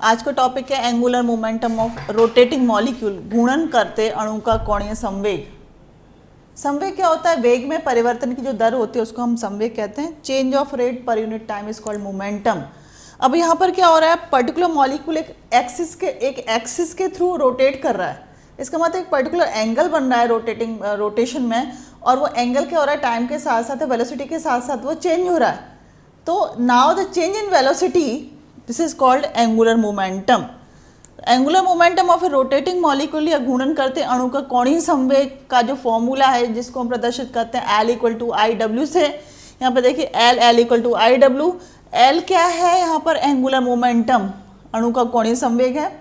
आज का टॉपिक है angular momentum of rotating molecule, घूर्णन करते अणु का कोणीय संवेग। संवेग क्या होता है? वेग में परिवर्तन की जो दर होती है उसको हम संवेग कहते हैं। Change of rate per unit time is called momentum. अब यहाँ पर क्या हो रहा है, पर्टिकुलर मॉलिक्यूल एक एक्सिस के थ्रू रोटेट कर रहा है। इसका मतलब एक पर्टिकुलर एंगल बन रहा है रोटेशन में, और वो एंगल क्या हो रहा है, टाइम के साथ साथ वेलोसिटी के साथ साथ वो चेंज हो रहा है। तो now the change in velocity, this is called angular momentum. Angular momentum of A rotating molecule या घूर्णन करते अणु का कोणीय संवेग का जो फॉर्मूला है, जिसको हम प्रदर्शित करते हैं L equal to I W से। यहाँ पे देखिए L equal to I W. L क्या है यहाँ पर? एंगुलर मोमेंटम, अणु का कोणीय संवेग है।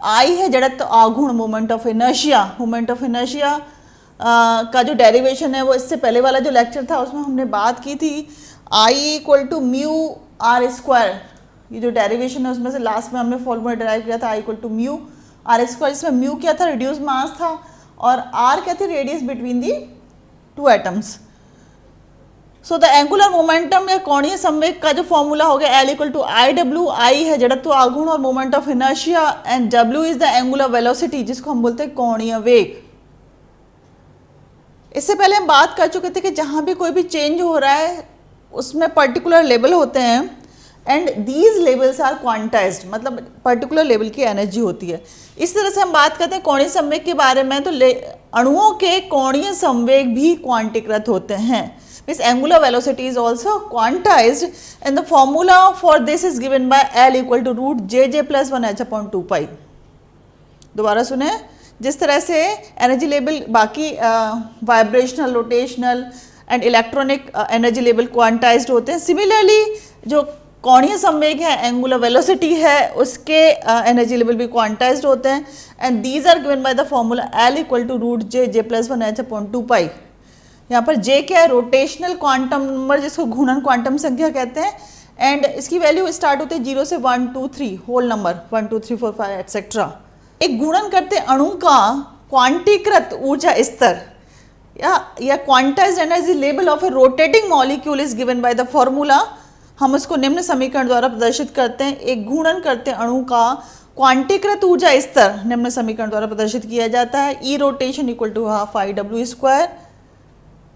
I है जड़त्व आघूर्ण, moment of inertia. Moment of inertia का जो डेरिवेशन है वो इससे पहले वाला जो लेक्चर था उसमें हमने बात की थी। I equal to mu R square, ये जो डेरिवेशन है उसमें से लास्ट में हमने फॉर्मूला डिराइव किया था I equal to mu R square. इसमें म्यू क्या था? रिड्यूस मास था, और आर क्या थी? Radius between the two atoms. So the angular momentum या कोणीय संवेग का जो फॉर्मूला हो गया L equal to I W. I है जड़त्व आघूर्ण और moment of inertia, and W is the angular velocity, जिसको हम बोलते हैं कोणीय वेग। इससे पहले हम बात कर चुके थे कि जहाँ भी कोई भी चेंज हो रहा है उसमें पर्टिकुलर लेवल होते हैं, and these levels are quantized, मतलब पर्टिकुलर लेवल की एनर्जी होती है। इस तरह से हम बात करते हैं कोणीय संवेग के बारे में, तो अणुओं के कोणीय संवेग भी क्वांटीकृत होते हैं। Means angular velocity is also quantized, and the formula for this is given by L equal to root J plus 1h upon 2π। दोबारा सुने, जिस तरह से एनर्जी लेवल बाकी vibrational, rotational and electronic energy level quantized होते हैं, similarly जो कोणीय संवेग है, एंगुलर वेलोसिटी है, उसके एनर्जी लेवल भी क्वांटाइज्ड होते हैं, and these are given by the formula L equal to root J plus 1h upon 2π। यहाँ पर J क्या है? रोटेशनल क्वांटम नंबर, जिसको घूर्णन क्वांटम संख्या कहते हैं, एंड इसकी वैल्यू स्टार्ट होते हैं 0 से 1 2 3 होल नंबर 1 2 3 4 5 एटसेट्रा। एक घूर्णन करते अणु का क्वांटीकृत ऊर्जा स्तर या quantized energy level of A rotating molecule is given by the formula. हम उसको निम्न समीकरण द्वारा प्रदर्शित करते हैं। एक घूर्णन करते अणु का क्वांटीकृत ऊर्जा स्तर निम्न समीकरण द्वारा प्रदर्शित किया जाता है। E rotation equal to half I W square.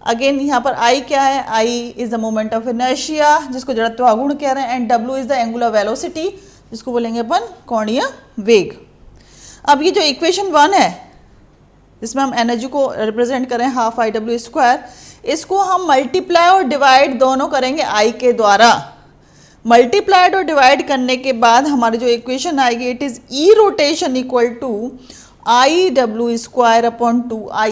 Again यहाँ पर I क्या है? I is the moment of inertia, जिसको जड़त्व आघूर्ण कह रहे हैं, and W is the angular velocity, जिसको बोलेंगे अपन कोणीय वेग। अब ये जो इक्वेशन 1 है, जिसमें हम एनर्जी को रिप्रेजेंट करें हाफ आई डब्ल्यू स्क्वायर, इसको हम मल्टीप्लाई और डिवाइड दोनों करेंगे I के द्वारा। मल्टीप्लाइड और डिवाइड करने के बाद हमारी जो इक्वेशन आएगी, it is E rotation equal to I W square upon 2I।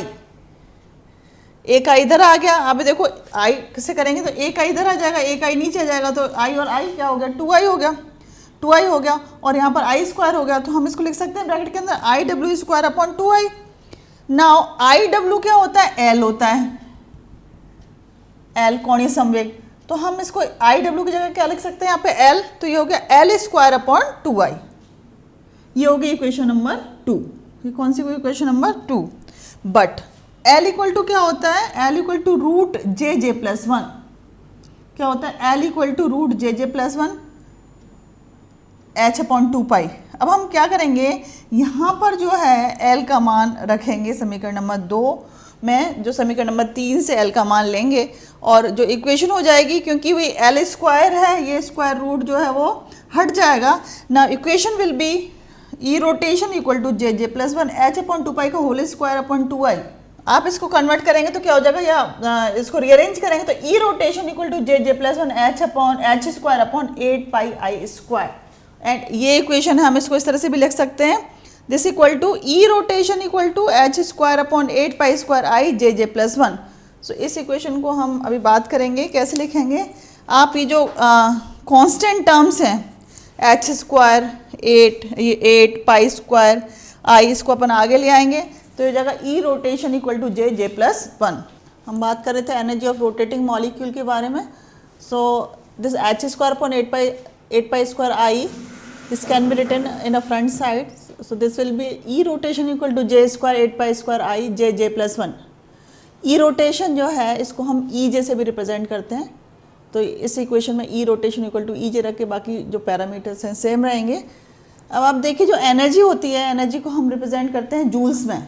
एक I इधर आ गया। अब देखो I कैसे करेंगे, तो एक I इधर आ जाएगा, एक I नीचे आ जाएगा, तो I और I क्या हो गया? 2I हो गया, 2I हो गया, और यहाँ पर I स्क्वायर हो गया, तो हम इसको लिख सकते हैं ब्रैकेट के अंदर आई W square upon 2I। Now I W क्या होता है? L होता है, L कोणीय संवेग। तो हम इसको आई डब्ल्यू की जगह क्या लिख सकते हैं यहाँ पे? L, तो ये हो गया L स्क्वायर अपॉन 2I। ये हो गई इक्वेशन नंबर 2। ये कौन सी हुई? Equation number 2। But L equal to क्या होता है? L equal to root J plus 1। क्या होता है? L equal to root J plus 1 h upon 2π। अब हम क्या करेंगे, यहाँ पर जो है L का मान रखेंगे समीकरण नंबर 2 में, जो समीकरण नंबर 3 से L का मान लेंगे, और जो इक्वेशन हो जाएगी, क्योंकि वही L स्क्वायर है, ये स्क्वायर रूट जो है वो हट जाएगा ना। Equation will be E rotation equal to J plus 1 h upon 2π का होल स्क्वायर अपॉन 2I। आप इसको कन्वर्ट करेंगे तो क्या हो जाएगा, या इसको रीअरेंज करेंगे तो E rotation equal to J plus 1 h square upon 8πI square. And ये इक्वेशन है, हम इसको इस तरह से भी लिख सकते हैं, this equal to E rotation equal to h square upon 8π square I J plus 1। So इस इक्वेशन को हम अभी बात करेंगे कैसे लिखेंगे। आप ये जो कांस्टेंट टर्म्स हैं h स्क्वायर 8π स्क्वायर I, इसको अपन आगे ले आएंगे, तो ये जगह E rotation equal to J plus 1। हम बात कर रहे थे एनर्जी ऑफ रोटेटिंग मॉलिक्यूल के बारे में। So this h square upon 8π square I, this can be written in a front side, so this will be E rotation equal to J square 8π square I J plus 1। E rotation जो है इसको हम ई जे से भी represent करते हैं, तो इस इक्वेशन में ई रोटेशन इक्वल टू ई जे रख के बाकी जो पैरामीटर्स हैं सेम रहेंगे। अब आप देखिए जो एनर्जी होती है, एनर्जी को हम रिप्रेजेंट करते हैं जूल्स में।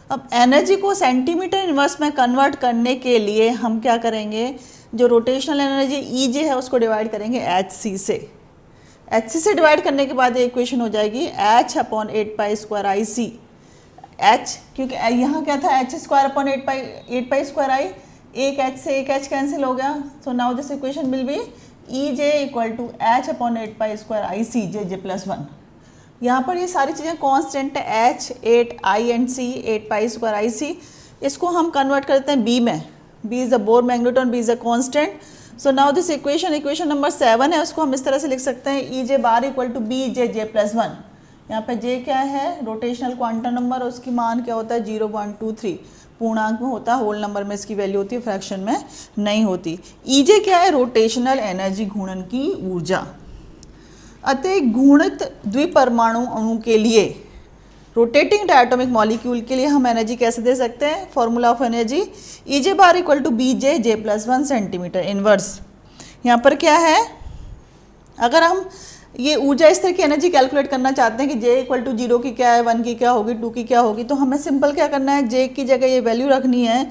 अब एनर्जी को सेंटीमीटर इनवर्स में कन्वर्ट करने के लिए हम क्या करेंगे, जो रोटेशनल एनर्जी ई जे है उसको डिवाइड करेंगे एच सी से। एच सी से डिवाइड करने के बाद इक्वेशन हो जाएगी H upon 8π² I C. H क्योंकि यहाँ क्या था, एच स्क्वायर अपॉन 8π² आई, एक एच से एक एच कैंसिल हो गया। So now this equation will be E J equal to H upon 8π² I C J J plus 1। यहाँ पर ये सारी चीज़ें कॉन्स्टेंट है, H 8 I and C 8π² I सी। इसको हम कन्वर्ट करते हैं बी में। B is a Bohr magneton, B is a constant. So now this equation number 7 है, उसको हम इस तरह से लिख सकते हैं E J bar equal to B J J plus 1। यहाँ पे जे क्या है, रोटेशनल क्वांटम नंबर, उसकी मान क्या होता है 0.23, पूर्णांक में होता है, होल नंबर में इसकी वैल्यू होती है, फ्रैक्शन में नहीं होती। ई जे क्या है, रोटेशनल एनर्जी, घूर्णन की ऊर्जा। अतः घूर्णित द्विपरमाणु अणु के लिए, रोटेटिंग डायटोमिक मॉलिक्यूल के लिए हम एनर्जी कैसे दे सकते हैं, formula of energy E J bar equal to B J J plus 1 centimetre inverse. यहाँ पर क्या है, अगर हम ये ऊर्जा इस तरह की एनर्जी कैलकुलेट करना चाहते हैं कि जे इक्वल टू 0 की क्या है, 1 की क्या होगी, 2 की क्या होगी, तो हमें सिंपल क्या करना है, जे की जगह ये वैल्यू रखनी है।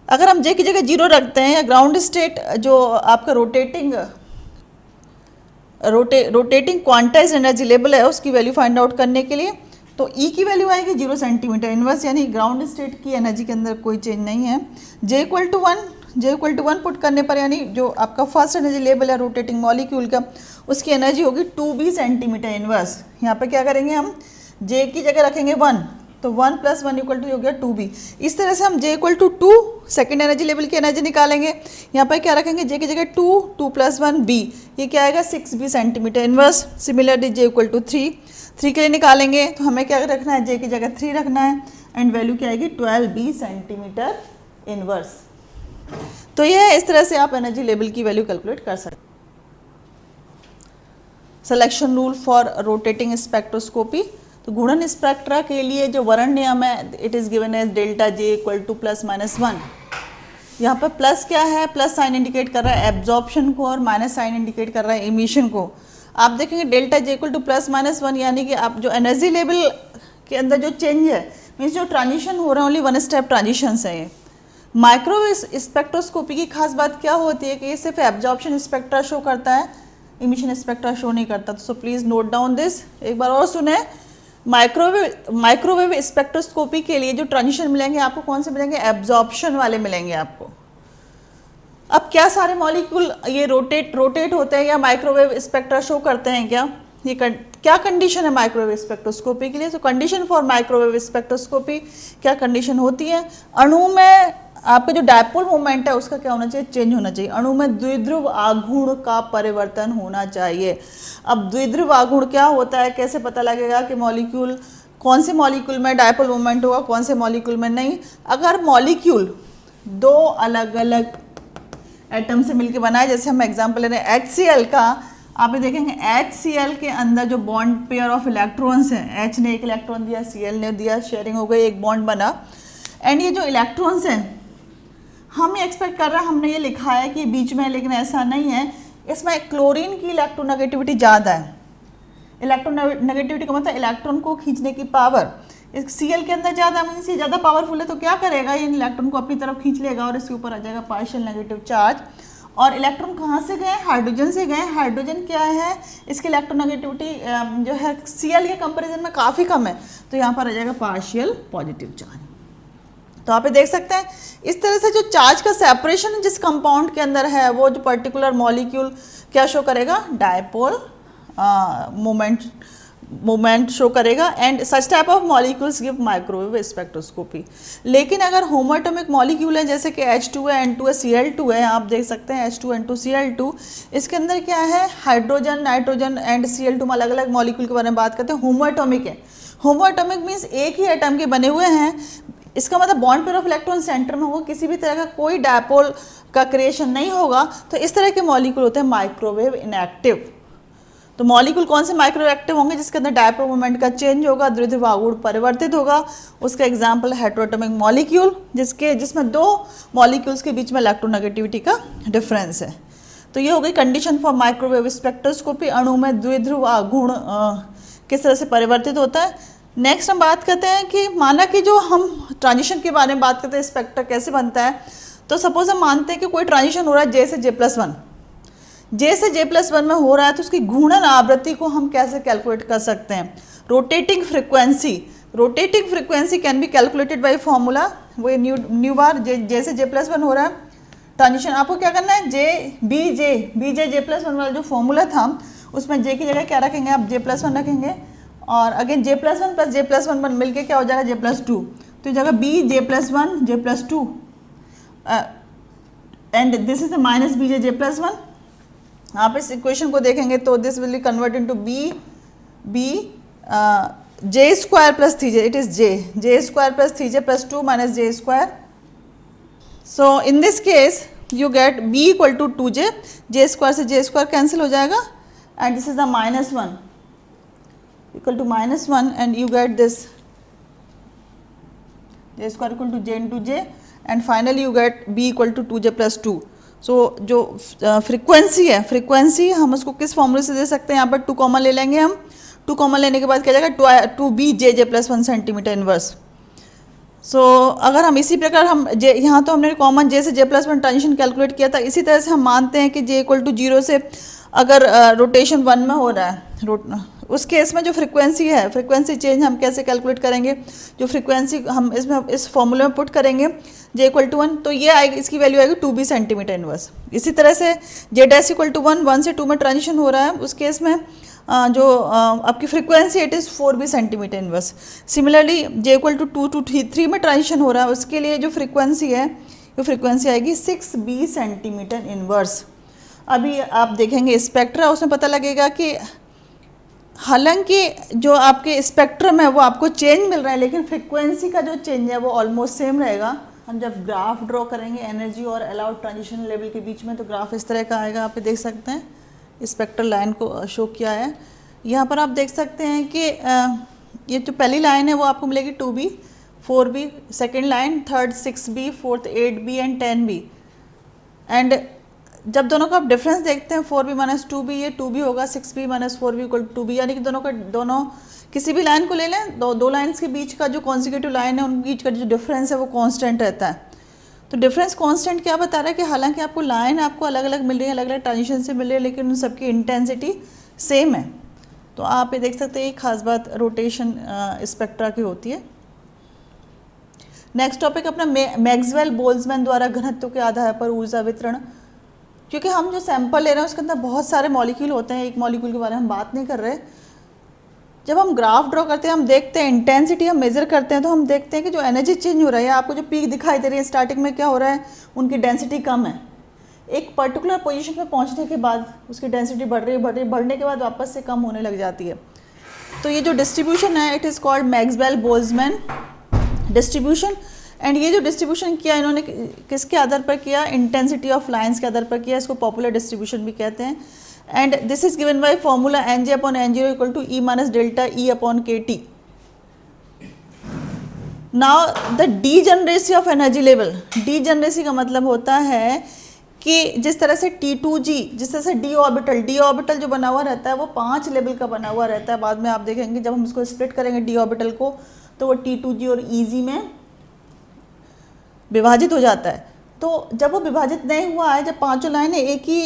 अगर हम जे की जगह 0 रखते हैं, या ग्राउंड स्टेट जो आपका रोटेटिंग क्वांटाइज एनर्जी लेवल है उसकी वैल्यू फाइंड आउट करने के लिए, तो ई की वैल्यू आएगी 0 सेंटीमीटर इनवर्स, यानी ग्राउंड स्टेट की एनर्जी के अंदर कोई चेंज नहीं है। जे इक्वल टू 1 पुट करने पर, यानी जो आपका फर्स्ट एनर्जी लेवल है रोटेटिंग मॉलिक्यूल का, उसकी एनर्जी होगी 2b सेंटीमीटर इनवर्स। यहाँ पर क्या करेंगे, हम जे की जगह रखेंगे 1, तो 1 + 1 इक्वल टू हो गया 2b। इस तरह से हम J equal to 2 second energy level की एनर्जी निकालेंगे। यहाँ पर क्या रखेंगे, जे की जगह 2 + 1 b, ये क्या आएगा 6b centimetre inverse. Similarly J equal to 3 के लिए निकालेंगे, तो हमें क्या रखना है, जे की जगह 3 रखना है, एंड वैल्यू क्या आएगी 12b सेंटीमीटर इनवर्स। तो यह इस तरह से आप एनर्जी लेवल की वैल्यू कैलकुलेट कर सकते हैं। Selection rule for rotating spectroscopy, तो घूर्णन स्पेक्ट्रा के लिए जो वर्ण नियम है, it is given as delta J equal to +-1। यहाँ पर प्लस क्या है, प्लस साइन इंडिकेट कर रहा है एब्जॉर्प्शन को, और माइनस साइन इंडिकेट कर रहा है इमिशन को। आप देखेंगे डेल्टा जे इक्वल टू +-1, यानी कि आप जो एनर्जी लेवल के अंदर जो चेंज है, मीन्स जो ट्रांजिशन हो रहा है, ओनली 1 स्टेप ट्रांजिशंस है ये। माइक्रोवेव स्पेक्ट्रोस्कोपी की खास बात क्या होती है कि ये सिर्फ एब्जॉर्प्शन स्पेक्ट्रा शो करता है, इमिशन स्पेक्ट्रा शो नहीं करता। So please note down this, एक बार और सुने। माइक्रोवेव स्पेक्ट्रोस्कोपी के लिए जो ट्रांजिशन मिलेंगे आपको, कौन से मिलेंगे, एब्जॉर्प्शन वाले मिलेंगे आपको। अब क्या सारे मॉलिक्यूल ये रोटेट होते हैं या माइक्रोवेव स्पेक्ट्रा शो करते हैं क्या, ये क्या कंडीशन है माइक्रोवेव स्पेक्ट्रोस्कोपी के लिए। तो कंडीशन फॉर माइक्रोवेव स्पेक्ट्रोस्कोपी क्या कंडीशन होती है, अणु में आपका जो डायपोल मोमेंट है उसका क्या होना चाहिए, चेंज होना चाहिए। अणु में द्विध्रुव आघूर्ण का परिवर्तन होना चाहिए। अब द्विध्रुव आघूर्ण क्या होता है, कैसे पता लगेगा कि मॉलिक्यूल, कौन से मॉलिक्यूल में डायपोल मोमेंट होगा, कौन से मॉलिक्यूल में नहीं। अगर मॉलिक्यूल दो अलग अलग एटम से मिलकर बना है, जैसे हम एग्जाम्पल ले रहे हैं HCl का, आप ये देखेंगे HCl के अंदर जो बॉन्ड पेयर ऑफ इलेक्ट्रॉन्स हैं, H ने एक इलेक्ट्रॉन दिया, Cl ने दिया, शेयरिंग हो गई, एक बॉन्ड बना। एंड ये जो इलेक्ट्रॉन्स हैं, हम ये एक्सपेक्ट कर रहे हैं, हमने ये लिखा है कि बीच में, लेकिन ऐसा नहीं है। इसमें क्लोरीन की इलेक्ट्रोनेगेटिविटी ज़्यादा है। इलेक्ट्रोनेगेटिविटी का मतलब इलेक्ट्रॉन को खींचने की पावर इस Cl के अंदर ज़्यादा, मीन्स ये ज़्यादा पावरफुल है, तो क्या करेगा, ये इलेक्ट्रॉन को अपनी तरफ खींच लेगा और इसके ऊपर आ जाएगा पार्शियल नेगेटिव चार्ज। और इलेक्ट्रॉन कहाँ से गए, हाइड्रोजन से गए। हाइड्रोजन क्या है, इसकी इलेक्ट्रोनेगेटिविटी जो है Cl के कंपेरिजन में काफ़ी कम है, तो यहाँ पर आ जाएगा पार्शियल पॉजिटिव चार्ज। तो आप ये देख सकते हैं, इस तरह से जो चार्ज का सेपरेशन जिस कंपाउंड के अंदर है, वो जो पर्टिकुलर मॉलिक्यूल क्या शो करेगा, डायपोल मोमेंट शो करेगा। And such type of molecules give microwave spectroscopy. लेकिन अगर होमोएटॉमिक मॉलिक्यूल है, जैसे कि H2 है, N2 है, Cl2 है, आप देख सकते हैं H2 N2 Cl2, इसके अंदर क्या है, हाइड्रोजन, नाइट्रोजन एंड Cl2 में अलग अलग मॉलिक्यूल के बारे में बात करते हैं। होमोएटॉमिक है, होमोएटॉमिक मीन्स एक ही एटम के बने हुए हैं। इसका मतलब bond pair of electron centre में होगा, किसी भी तरह का कोई डायपोल का क्रिएशन नहीं होगा। तो इस तरह के मॉलिक्यूल होते हैं माइक्रोवेव इनएक्टिव। तो मॉलिक्यूल कौन से माइक्रोवेव एक्टिव होंगे, जिसके अंदर डायपोल मोमेंट का चेंज होगा, द्विध्रुव आघूर्ण परिवर्तित होगा। उसका एग्जाम्पल हेटेरोएटॉमिक मॉलिक्यूल, जिसमें दो मॉलिक्यूल्स के बीच में इलेक्ट्रोनेगेटिविटी का डिफरेंस है। तो ये हो गई कंडीशन फॉर माइक्रोवेव स्पेक्ट्रोस्कोपी, अणु में द्विध्रुव आघूर्ण किस तरह से परिवर्तित होता है। नेक्स्ट हम बात करते हैं कि माना कि जो हम ट्रांजिशन के बारे में बात करते हैं, स्पेक्ट्रा कैसे बनता है, तो सपोज हम मानते हैं कि कोई ट्रांजिशन हो रहा है J से J+1, J से J+1 में हो रहा है, तो उसकी घूर्णन आवृत्ति को हम कैसे कैलकुलेट कर सकते हैं। Rotating frequency can be calculated by formula, वो न्यू बार J से J+1 हो रहा है ट्रांजिशन, आपको क्या करना है, BJ J+1 वाला जो फॉर्मूला था उसमें J की जगह क्या रखेंगे आप, J+1 रखेंगे, और अगेन J+1 प्लस J+1 मिलके क्या हो जाएगा J+2, तो इस जगह B J+1 J+2 and this is the minus BJ J+1। आप इस इक्वेशन को देखेंगे तो this will be convert into B J square plus 3J, it is J square plus 3J plus 2 minus J square. So in this case you get B equal to 2J, J square से J square cancel हो जाएगा, and this is the -1 equal to -1 and you get this J square equal to J into J and finally you get B equal to 2J plus 2। सो जो frequency है, frequency हम उसको किस फॉर्मूले से दे सकते हैं, यहाँ पर 2 कॉमन ले लेंगे हम, 2 कॉमन लेने के बाद क्या जाएगा 2BJ+1 सेंटीमीटर इनवर्स। सो अगर हम इसी प्रकार हम J, यहाँ तो हमने कॉमन J से J+1 ट्रांजिशन कैलकुलेट किया था, इसी तरह से हम मानते हैं कि J इक्वल टू 0 से अगर रोटेशन 1 में हो रहा है, उस केस में जो फ्रीक्वेंसी है, फ्रीक्वेंसी चेंज हम कैसे कैलकुलेट करेंगे, जो फ्रीक्वेंसी हम इसमें इस फॉर्मूले में पुट करेंगे J इक्वल टू 1, तो ये आएगी, इसकी वैल्यू आएगी 2B सेंटीमीटर इनवर्स। इसी तरह से J डैश इक्वल टू 1 से 2 में ट्रांजिशन हो रहा है, उस केस में जो आपकी frequency it is 4B centimetre inverse. Similarly J equal to 2 to 3 में ट्रांजिशन हो रहा है, उसके लिए जो फ्रीक्वेंसी है, वो फ्रीक्वेंसी आएगी 6B सेंटीमीटर इनवर्स। अभी आप देखेंगे स्पेक्ट्रा, उसमें पता लगेगा कि हालांकि जो आपके स्पेक्ट्रम है वो आपको चेंज मिल रहा है, लेकिन फ्रीक्वेंसी का जो चेंज है वो ऑलमोस्ट सेम रहेगा। हम जब ग्राफ ड्रॉ करेंगे एनर्जी और अलाउड ट्रांजिशन लेवल के बीच में, तो ग्राफ इस तरह का आएगा, आप देख सकते हैं स्पेक्ट्रल लाइन को शो किया है। यहाँ पर आप देख सकते हैं कि ये जो पहली लाइन है वो आपको मिलेगी 2B 4B, second line third 6B, fourth 8B and 10B। And जब दोनों का आप डिफरेंस देखते हैं 4B माइनस 2B, ये 2B होगा, 6B minus 4B equal to 2B, यानी कि दोनों किसी भी लाइन को ले लें, दो लाइन्स के बीच का जो कॉन्सिक्यूटिव लाइन है उनके बीच का जो डिफरेंस है वो कांस्टेंट रहता है। तो डिफरेंस कांस्टेंट क्या बता रहा है कि हालांकि आपको लाइन आपको अलग अलग मिल रही है, अलग अलग ट्रांजिशन से मिल रही है, लेकिन उन सबकी इंटेंसिटी सेम है। तो आप ये देख सकते हैं, एक खास बात रोटेशन स्पेक्ट्रा की होती है। नेक्स्ट टॉपिक अपना मैक्सवेल बोल्ट्जमैन द्वारा घनत्व के आधार पर ऊर्जा वितरण। क्योंकि हम जो सैंपल ले रहे हैं उसके अंदर बहुत सारे मॉलिक्यूल होते हैं, एक मॉलिक्यूल के बारे में हम बात नहीं कर रहे। जब हम ग्राफ ड्रॉ करते हैं, हम देखते हैं इंटेंसिटी हम मेजर करते हैं, तो हम देखते हैं कि जो एनर्जी चेंज हो रहा है, आपको जो पीक दिखाई दे रही है स्टार्टिंग में, क्या हो रहा है, उनकी डेंसिटी कम है। एक पर्टिकुलर पोजीशन पे पहुंचने के बाद उसकी डेंसिटी बढ़ रही है, बढ़ने के बाद वापस से कम होने लग जाती है। तो ये जो डिस्ट्रीब्यूशन है, it is called Maxwell Boltzmann distribution. And ये जो डिस्ट्रीब्यूशन किया इन्होंने किसके आधार पर किया, इंटेंसिटी ऑफ लाइंस के आधार पर किया, इसको पॉपुलर डिस्ट्रीब्यूशन भी कहते हैं। And this is given by formula Nj upon N0 equal to E minus delta E upon KT। Now the degeneracy of energy level, degeneracy का मतलब होता है कि जिस तरह से T2G, जिस तरह से d ऑर्बिटल जो बना हुआ रहता है वो 5 लेवल का बना हुआ रहता है। बाद में आप देखेंगे जब हम इसको स्प्लिट करेंगे d ऑर्बिटल को, तो वो T2G और EG में विभाजित हो जाता है। तो जब वो विभाजित नहीं हुआ है, जब पांचों लाइनें एक ही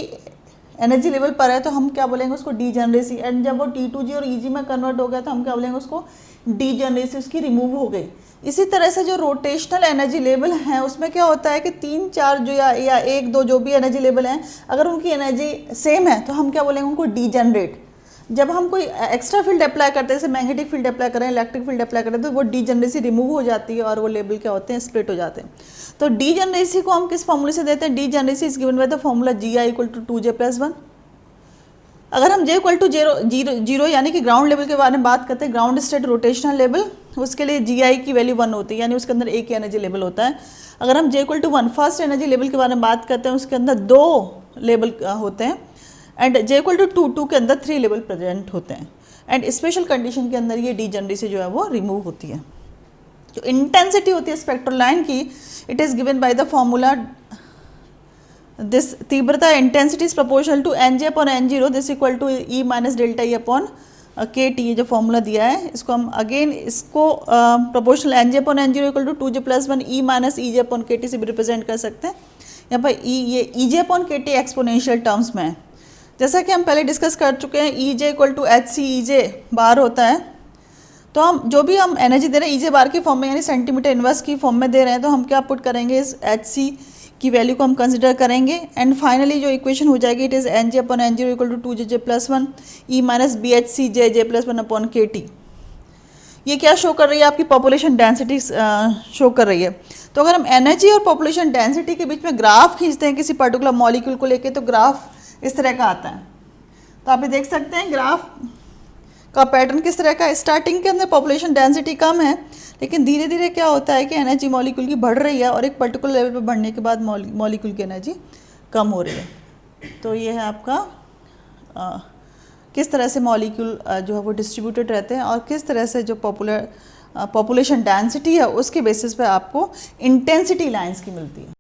एनर्जी लेवल पर है, तो हम क्या बोलेंगे उसको डीजनरेसी। एंड जब वो T2G और EG में कन्वर्ट हो गया, तो हम क्या बोलेंगे उसको डीजनरेसी, उसकी रिमूव हो गई। इसी तरह से जो रोटेशनल एनर्जी लेवल हैं उसमें क्या होता है कि 3 4 जो या 1 2 जो भी एनर्जी लेवल हैं, अगर उनकी एनर्जी सेम है तो हम क्या बोलेंगे उनको डीजनरेट। जब हम कोई एक्स्ट्रा फील्ड अप्लाई करते हैं, जैसे मैग्नेटिक फील्ड अप्लाई करें, इलेक्ट्रिक फील्ड अप्लाई करें, तो वो डीजनरेसी रिमूव हो जाती है और वो लेवल क्या होते हैं, स्प्लिट हो जाते हैं। तो डीजनरेसी को हम किस फॉर्मूले से देते हैं, degeneracy is given by the formula Gi equal to 2J+1। अगर हम J इक्वल टू 0 यानी कि ग्राउंड लेवल के बारे में बात करते हैं, ग्राउंड स्टेट रोटेशनल लेवल, उसके लिए Gi की वैल्यू 1 होती है, यानी उसके अंदर एक ही एनर्जी लेवल होता है। अगर हम J equal to 1 first energy level के बारे में बात करते हैं, उसके अंदर 2 लेवल होते हैं। एंड J इक्वल टू 2 के अंदर 3 लेवल प्रेजेंट होते हैं। एंड स्पेशल कंडीशन के अंदर ये डीजनरेसी जो है वो रिमूव होती है। जो इंटेंसिटी होती है स्पेक्ट्रल लाइन की, it is given by the formula this तीव्रता intensity is proportional to N J upon N zero this equal to E minus delta E upon K T, जो फॉर्मूला दिया है इसको हम अगेन इसको proportional N J upon N zero equal to J plus one E minus E J upon K T से भी represent कर सकते हैं। यहाँ पर ये ई J upon K T exponential terms में है। जैसा कि हम पहले डिस्कस कर चुके हैं, E J equal to H C E J बार होता है। तो हम जो भी हम एनर्जी दे रहे हैं ई जे बार की फॉर्म में यानी सेंटीमीटर इनवर्स की फॉर्म में दे रहे हैं, तो हम क्या पुट करेंगे, इस एच सी की वैल्यू को हम कंसिडर करेंगे एंड फाइनली जो इक्वेशन हो जाएगी it is N J upon N zero equal to J J plus one E minus B H C J J plus one upon K T. ये क्या show कर रही है, आपकी पॉपुलेशन डेंसिटी शो कर रही है। तो अगर हम एनर्जी और पॉपुलेशन डेंसिटी के बीच में ग्राफ खींचते हैं किसी पर्टिकुलर मॉलिक्यूल को लेके, तो ग्राफ इस तरह का आता है। तो आप ये देख सकते हैं ग्राफ का पैटर्न किस तरह का है। स्टार्टिंग के अंदर पॉपुलेशन डेंसिटी कम है, लेकिन धीरे धीरे क्या होता है कि एनर्जी मॉलिक्यूल की बढ़ रही है और एक पर्टिकुलर लेवल पर बढ़ने के बाद मॉलिक्यूल की एनर्जी कम हो रही है। तो ये है आपका किस तरह से मॉलिक्यूल जो है वो डिस्ट्रीब्यूटेड रहते हैं और किस तरह से जो पॉपुलेशन डेंसिटी है उसके बेसिस पे आपको इंटेंसिटी लाइंस की मिलती है।